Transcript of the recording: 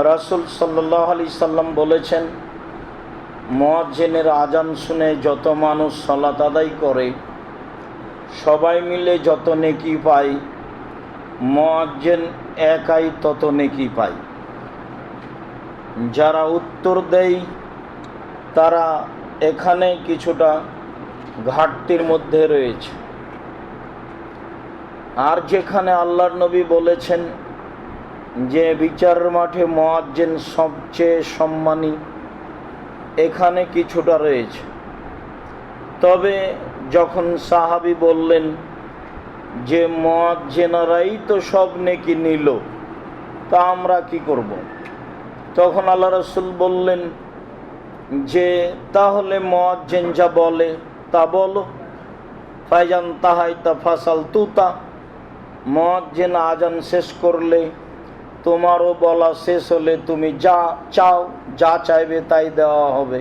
রাসূল সাল্লাল্লাহু আলাইহি সাল্লাম বলেছেন, মুয়াজ্জিনের আজান শুনে যত মানুষ সালাত আদায় করে সবাই মিলে যত নেকি পায়, মুয়াজ্জিন একাই তত নেকি পায়। যারা উত্তর দেয় তারা এখানে কিছুটা ঘাটতির মধ্যে রয়েছে। আর যেখানে আল্লাহর নবী বলেছেন যে বিচারের মাঠে মুয়াজ্জিন সবচেয়ে সম্মানী, এখানে কিছুটা রয়েছে। তবে যখন সাহাবী বললেন যে মুয়াজ্জিনরাই তো সব নেকি নিল, তা আমরা কি করব? তখন আল্লাহ রাসূল বললেন যে তাহলে মুয়াজ্জিন যা বলে তা বলো, ফাইজান তাহাইতা ফাসাল তুতা, মুয়াজ্জিন আজান শেষ করলে তোমারও বলা শেষ হলে তুমি যা চাও, যা চাইবে তাই দেওয়া হবে।